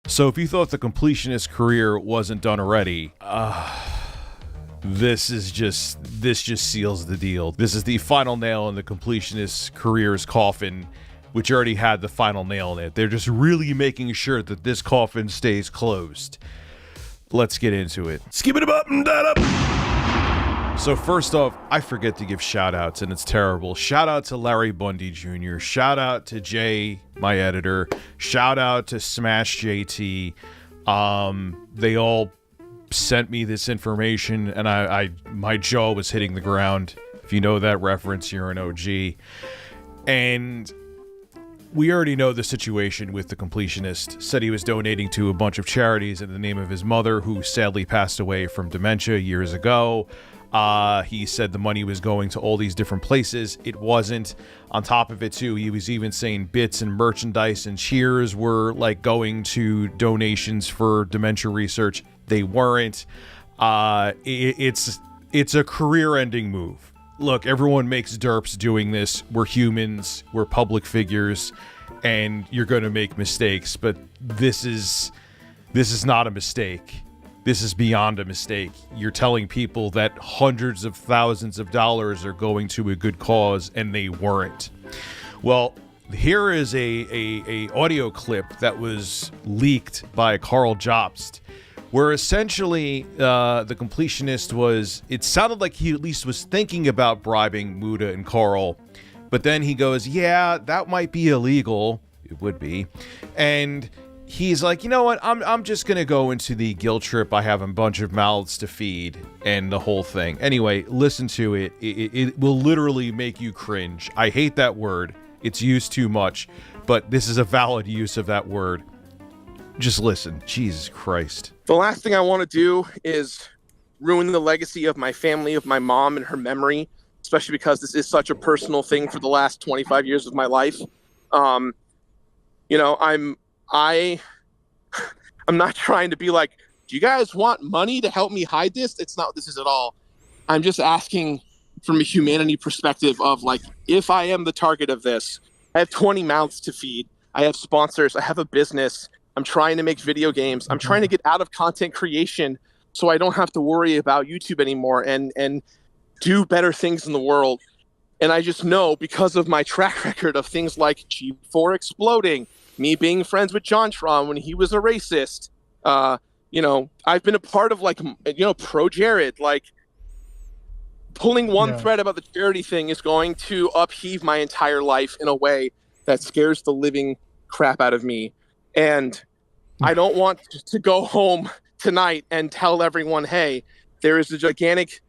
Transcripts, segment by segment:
So if you thought the completionist career wasn't done already, this just seals the deal. This is the final nail in the completionist career's coffin, which already had the final nail in it. They're just really making sure that this coffin stays closed. Let's get into it. Skip it up and that up. So first off, I forget to give shout outs and it's terrible. Shout out to Larry Bundy Jr. Shout out to Jay, my editor. Shout out to Smash JT. They all sent me this information and I my jaw was hitting the ground. If you know that reference, you're an OG. And we already know the situation with the completionist. Said he was donating to a bunch of charities in the name of his mother, who sadly passed away from dementia years ago. He said the money was going to all these different places. It wasn't. On top of it too, he was even saying bits and merchandise and cheers were like going to donations for dementia research. They weren't. It's a career-ending move. Look, everyone makes derps doing this. We're humans, we're public figures, and you're going to make mistakes, but this is not a mistake. This is beyond a mistake. You're telling people that hundreds of thousands of dollars are going to a good cause, and they weren't. Well, here is a audio clip that was leaked by Karl Jobst, where essentially the completionist was, it sounded like he at least was thinking about bribing Muda and Karl, but then he goes, yeah, that might be illegal. It would be. And he's like, you know what, I'm just gonna go into the guilt trip. I have a bunch of mouths to feed and the whole thing. Anyway, listen to it. It will literally make you cringe. I hate that word. It's used too much, but this is a valid use of that word. Just listen. Jesus Christ. The last thing I want to do is ruin the legacy of my family, of my mom and her memory, especially because this is such a personal thing for the last 25 years of my life. You know, I'm not trying to be like, do you guys want money to help me hide this? It's not what this is at all. I'm just asking from a humanity perspective of like, if I am the target of this, I have 20 mouths to feed. I have sponsors. I have a business. I'm trying to make video games. I'm trying to get out of content creation so I don't have to worry about YouTube anymore and do better things in the world. And I just know, because of my track record of things like G4 exploding, me being friends with JonTron when he was a racist, you know, I've been a part of like, you know, Pro Jared, like pulling one thread about the charity thing is going to upheave my entire life in a way that scares the living crap out of me. And I don't want to go home tonight and tell everyone, hey, there is a gigantic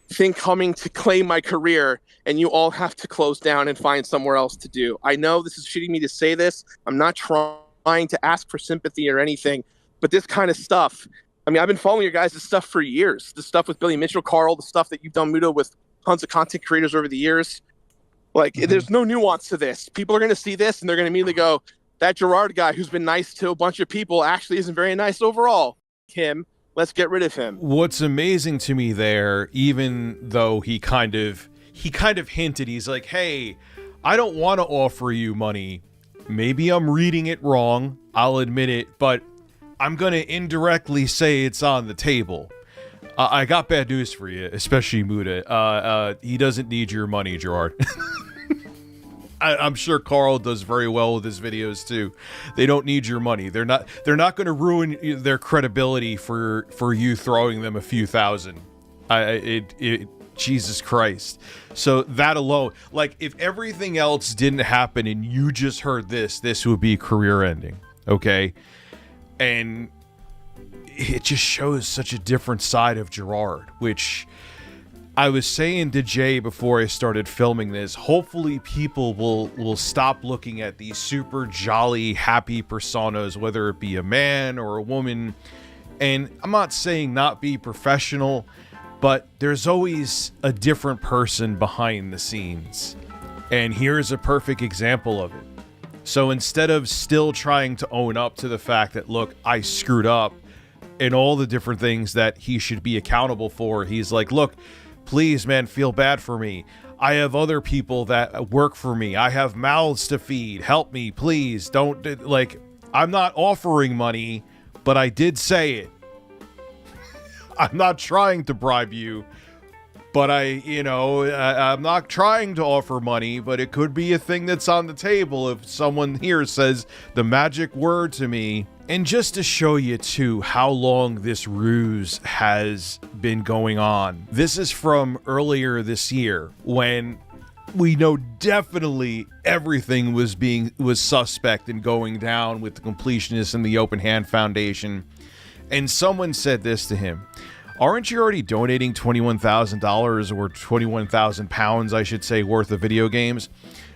thing coming to claim my career and you all have to close down and find somewhere else to do. I know this is shitty me to say this. I'm not trying to ask for sympathy or anything, but this kind of stuff, I mean, I've been following your guys' stuff for years. The stuff with Billy Mitchell, Karl, the stuff that you've done, Muda, with tons of content creators over the years. Like, there's no nuance to this. People are going to see this and they're going to immediately go, that Gerard guy who's been nice to a bunch of people actually isn't very nice overall. Him, let's get rid of him. What's amazing to me there, even though he kind of hinted, he's like, hey, I don't want to offer you money. Maybe I'm reading it wrong. I'll admit it, but I'm going to indirectly say it's on the table. I got bad news for you, especially Muda. He doesn't need your money, Gerard. I'm sure Karl does very well with his videos too. They don't need your money. They're not going to ruin their credibility for you throwing them a few thousand. Jesus Christ. So that alone, like, if everything else didn't happen and you just heard this would be career ending. Okay. And it just shows such a different side of Gerard, which I was saying to Jay before I started filming this, hopefully people will stop looking at these super jolly, happy personas, whether it be a man or a woman. And I'm not saying not be professional, but there's always a different person behind the scenes. And here's a perfect example of it. So instead of still trying to own up to the fact that, look, I screwed up and all the different things that he should be accountable for, he's like, look, please, man, feel bad for me. I have other people that work for me. I have mouths to feed. Help me, please. Don't, like, I'm not offering money, but I did say it. I'm not trying to bribe you, but I'm not trying to offer money, but it could be a thing that's on the table if someone here says the magic word to me. And just to show you, too, how long this ruse has been going on, this is from earlier this year when we know definitely everything was suspect and going down with the Completionist and the Open Hand Foundation. And someone said this to him: aren't you already donating $21,000 or 21,000 pounds, I should say, worth of video games?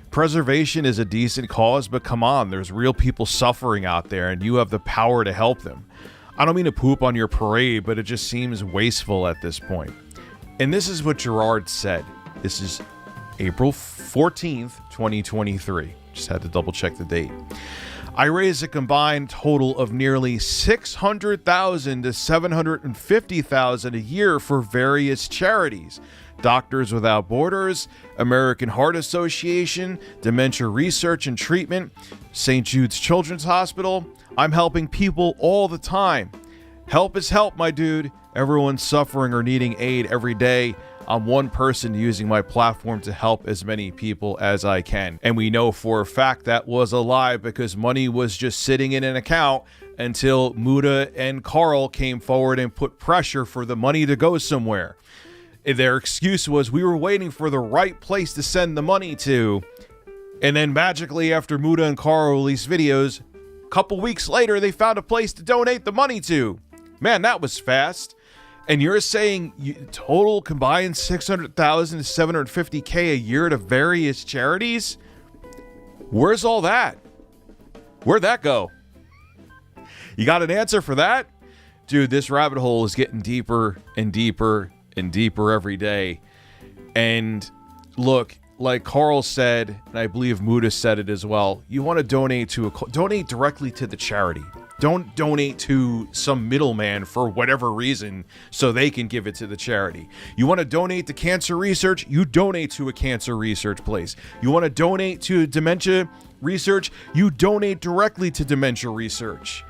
Preservation is a decent cause, but come on, there's real people suffering out there and you have the power to help them. I don't mean to poop on your parade, but it just seems wasteful at this point. And this is what Gerard said. This is April 14th, 2023. Just had to double check the date. I raised a combined total of nearly $600,000 to $750,000 a year for various charities: Doctors Without Borders, American Heart Association, Dementia Research and Treatment, St. Jude's Children's Hospital. I'm helping people all the time. Help is help, my dude. Everyone's suffering or needing aid every day. I'm one person using my platform to help as many people as I can. And we know for a fact that was a lie, because money was just sitting in an account until Muda and Karl came forward and put pressure for the money to go somewhere. Their excuse was, we were waiting for the right place to send the money to. And then magically, after Muda and Karl released videos, a couple weeks later, they found a place to donate the money to. Man, that was fast. And you're saying total combined $600,000 to $750K a year to various charities? Where's all that? Where'd that go? You got an answer for that? Dude, this rabbit hole is getting deeper and deeper and deeper every day. And look, like Karl said, and I believe Muda said it as well, you want to donate directly to the charity. Don't donate to some middleman for whatever reason so they can give it to the charity. You want to donate to cancer research? You donate to a cancer research place. You want to donate to dementia research? You donate directly to dementia research.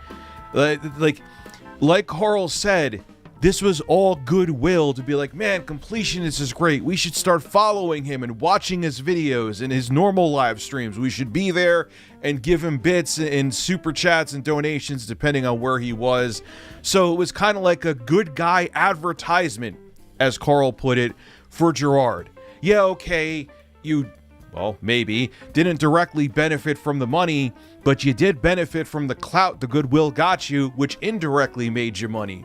Like Karl said, this was all goodwill to be like, man, Completionist is great. We should start following him and watching his videos and his normal live streams. We should be there and give him bits and super chats and donations depending on where he was. So it was kind of like a good guy advertisement, as Karl put it, for Gerard. Yeah, okay, you, well, maybe didn't directly benefit from the money, but you did benefit from the clout the goodwill got you, which indirectly made you money.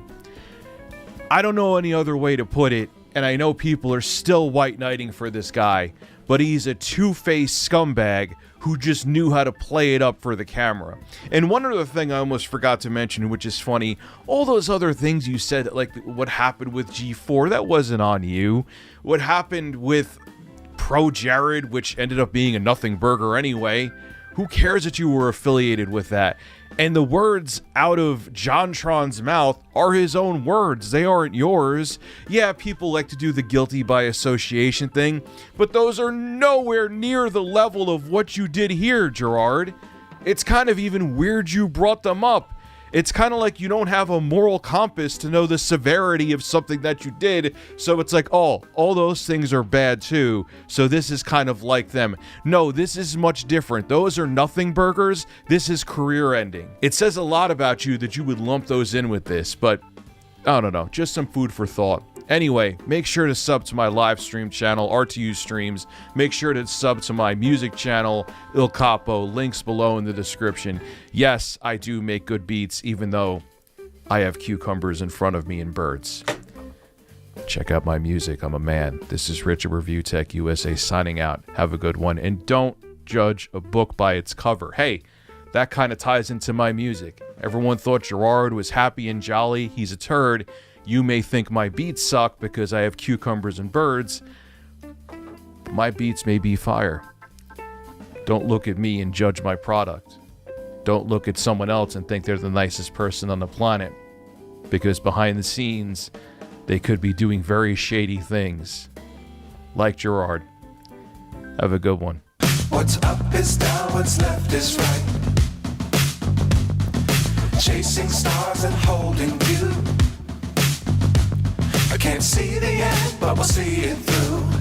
I don't know any other way to put it, and I know people are still white knighting for this guy, but he's a two-faced scumbag who just knew how to play it up for the camera. And one other thing I almost forgot to mention, which is funny, all those other things you said, like what happened with G4, that wasn't on you. What happened with Pro Jared, which ended up being a nothing burger anyway, who cares that you were affiliated with that? And the words out of JonTron's mouth are his own words. They aren't yours. Yeah, people like to do the guilty by association thing, but those are nowhere near the level of what you did here, Gerard. It's kind of even weird you brought them up. It's kind of like you don't have a moral compass to know the severity of something that you did, so it's like, oh, all those things are bad too, so this is kind of like them. No, this is much different. Those are nothing burgers. This is career ending. It says a lot about you that you would lump those in with this, but I don't know, just some food for thought. Anyway, make sure to sub to my live stream channel, RTU Streams. Make sure to sub to my music channel, Il Capo, links below in the description. Yes, I do make good beats, even though I have cucumbers in front of me and birds. Check out my music, I'm a man. This is Richard Review Tech USA signing out. Have a good one, and don't judge a book by its cover. Hey, that kind of ties into my music. Everyone thought Gerard was happy and jolly. He's a turd. You may think my beats suck because I have cucumbers and birds. My beats may be fire. Don't look at me and judge my product. Don't look at someone else and think they're the nicest person on the planet, because behind the scenes, they could be doing very shady things. Like Gerard. Have a good one. What's up is down, what's left is right. chasing stars and holding you. I can't see the end, but we'll see it through.